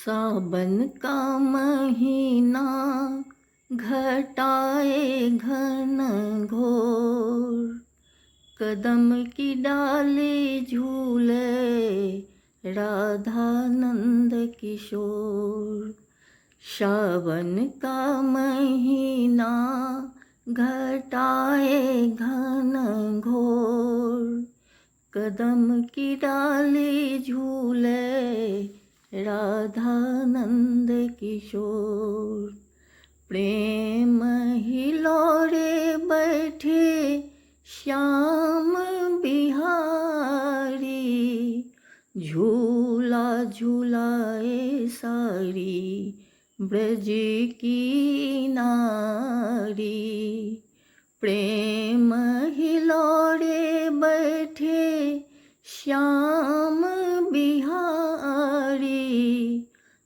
सावन का महीना घटाए घन घोर, कदम की डाली झूले राधा नंद किशोर। सावन का महीना घटाए घन घोर, कदम की डाली झूले राधा नंद किशोर। प्रेम हिलोरे बैठे श्याम बिहारी, झूला झूलाए सारी ब्रज की नारी। प्रेम हिलोरे बैठे श्याम बिहारी,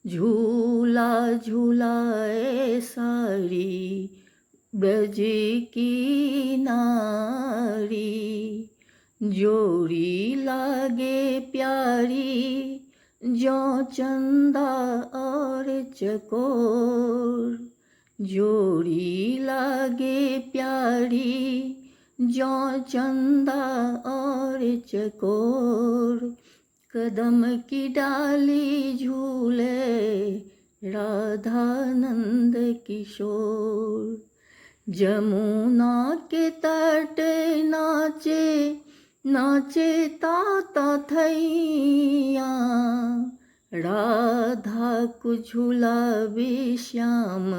झूला झूलाए सारी ब्रज की नारी। जोड़ी लागे प्यारी जो चंदा और चकोर, जोड़ी लागे प्यारी जो चंदा और चकोर। कदम की डाली झूले राधा नंद किशोर। जमुना के तट नाचे नाचे ताता थैया, राधा को झुलावे श्याम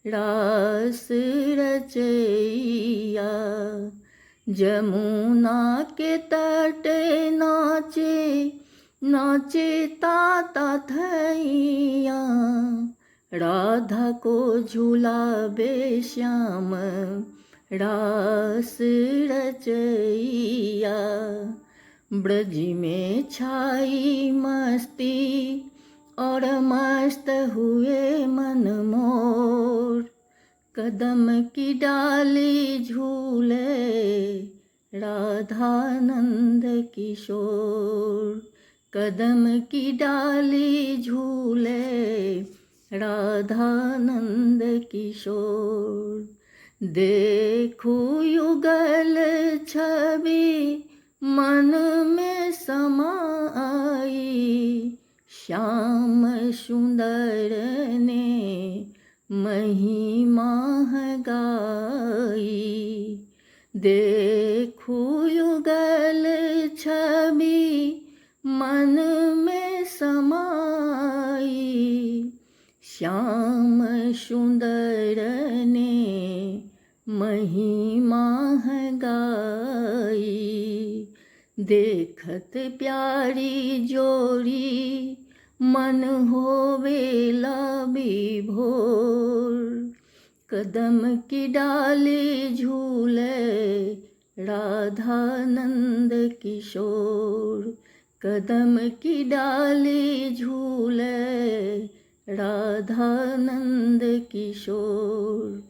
रास रचैया। जमुना के तट नाचे नाचे ताता थैया, राधा को झुलावे श्याम रास रचैया। ब्रज में छाई मस्ती और मस्त हुए मन मोर, कदम की डाली झूले राधा नंद किशोर। कदम की डाली झूले राधा नंद किशोर। देखो युगल छवि मन में समाई, श्याम सुंदर ने महिमा गाई। देखो युगल छवि मन में समाई, श्याम सुंदर ने महिमा गाई। देखत प्यारी जोड़ी मन होवेला विभोर, कदम की डाली झूले राधा नंद किशोर। कदम की डाली झूले राधा नंद किशोर।